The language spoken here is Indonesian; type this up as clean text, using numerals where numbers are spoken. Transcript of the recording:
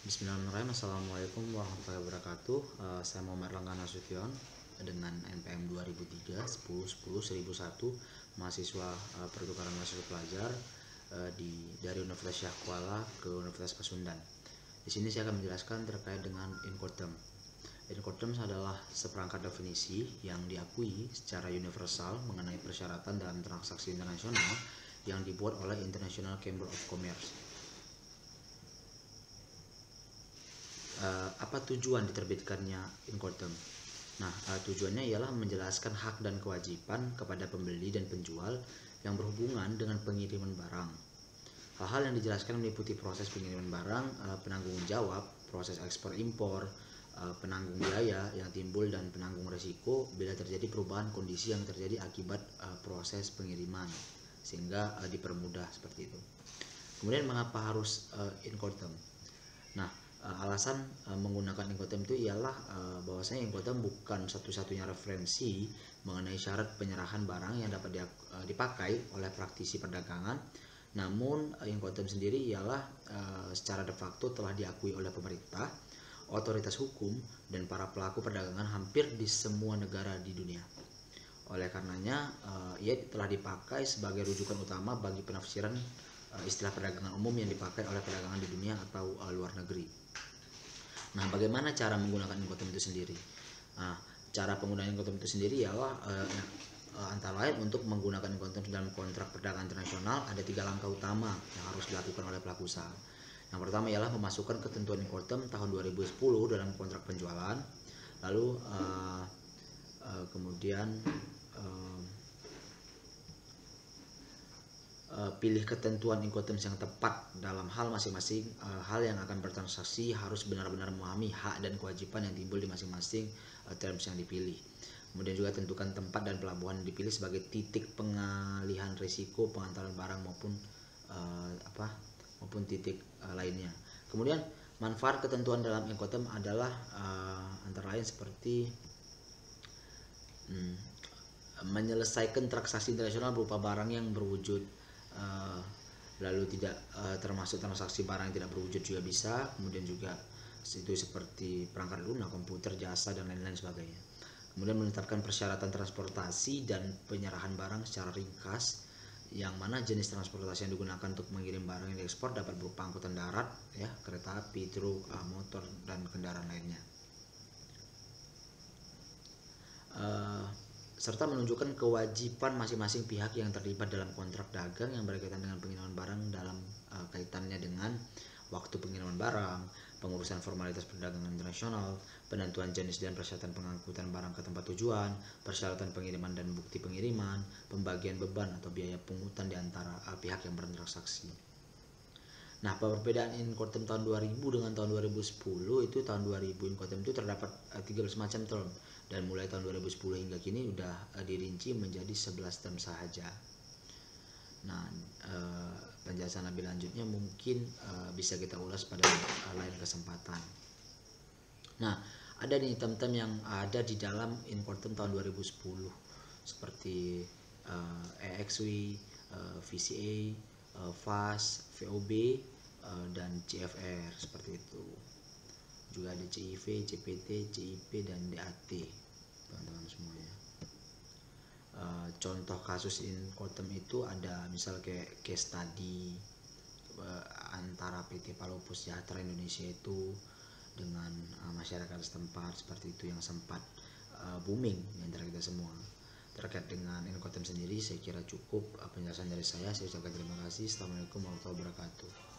Bismillahirrahmanirrahim. Assalamualaikum warahmatullahi wabarakatuh. Saya Muhammad Langgana Nasution dengan NPM 2003 10 10 1001, mahasiswa pertukaran mahasiswa pelajar dari Universitas Syah Kuala ke Universitas Pasundan. Di sini saya akan menjelaskan terkait dengan Incoterm. Incoterm adalah seperangkat definisi yang diakui secara universal mengenai persyaratan dalam transaksi internasional yang dibuat oleh International Chamber of Commerce. Apa tujuan diterbitkannya Incoterm? Nah, tujuannya ialah menjelaskan hak dan kewajiban kepada pembeli dan penjual yang berhubungan dengan pengiriman barang. Hal-hal yang dijelaskan meliputi proses pengiriman barang, penanggung jawab, proses ekspor impor, penanggung biaya yang timbul dan penanggung resiko bila terjadi perubahan kondisi yang terjadi akibat proses pengiriman, sehingga dipermudah seperti itu. Kemudian mengapa harus Incoterm? Nah, alasan menggunakan Incoterm itu ialah bahwasanya Incoterm bukan satu-satunya referensi mengenai syarat penyerahan barang yang dapat dipakai oleh praktisi perdagangan. Namun Incoterm sendiri ialah secara de facto telah diakui oleh pemerintah, otoritas hukum, dan para pelaku perdagangan hampir di semua negara di dunia. Oleh karenanya ia telah dipakai sebagai rujukan utama bagi penafsiran istilah perdagangan umum yang dipakai oleh perdagangan di dunia atau luar negeri. Nah, bagaimana cara menggunakan Incoterm itu sendiri? Nah, cara penggunaan Incoterm itu sendiri ialah antara lain untuk menggunakan Incoterm dalam kontrak perdagangan internasional ada 3 langkah utama yang harus dilakukan oleh pelaku usaha. Yang pertama ialah memasukkan ketentuan Incoterm tahun 2010 dalam kontrak penjualan. Lalu kemudian pilih ketentuan Incoterm yang tepat dalam hal masing-masing hal yang akan bertransaksi, harus benar-benar memahami hak dan kewajiban yang timbul di masing-masing terms yang dipilih. Kemudian juga tentukan tempat dan pelabuhan yang dipilih sebagai titik pengalihan risiko pengantaran barang maupun titik lainnya. Kemudian manfaat ketentuan dalam Incoterm adalah antara lain seperti menyelesaikan transaksi internasional berupa barang yang berwujud, lalu tidak termasuk transaksi barang yang tidak berwujud juga bisa. Kemudian juga itu seperti perangkat lunak, komputer, jasa, dan lain-lain sebagainya. Kemudian menetapkan persyaratan transportasi dan penyerahan barang secara ringkas, yang mana jenis transportasi yang digunakan untuk mengirim barang yang diekspor dapat berupa angkutan darat, ya, kereta api, truk, motor, dan kendaraan lainnya. Serta menunjukkan kewajiban masing-masing pihak yang terlibat dalam kontrak dagang yang berkaitan dengan pengiriman barang dalam kaitannya dengan waktu pengiriman barang, pengurusan formalitas perdagangan internasional, penentuan jenis dan persyaratan pengangkutan barang ke tempat tujuan, persyaratan pengiriman dan bukti pengiriman, pembagian beban atau biaya pungutan di antara pihak yang bertransaksi. Nah, perbedaan Incoterm tahun 2000 dengan tahun 2010 itu, tahun 2000 Incoterm itu terdapat 13 macam term, dan mulai tahun 2010 hingga kini sudah dirinci menjadi 11 term saja. Nah, penjelasan lebih lanjutnya mungkin bisa kita ulas pada lain kesempatan. Nah, ada nih term-term yang ada di dalam Incoterm tahun 2010 seperti EXW, VCA, FAS, VOB, dan CFR seperti itu. Juga ada CIV, CPT, CIP, dan DAT, teman-teman semuanya. Contoh kasus Incoterm itu ada misal kayak case study antara PT Palopo Sejahtera Indonesia itu dengan masyarakat setempat seperti itu, yang sempat booming di antara kita semua. Terkait dengan Incoterm sendiri saya kira cukup penjelasan dari saya. Saya ucapkan terima kasih. Assalamualaikum warahmatullahi wabarakatuh.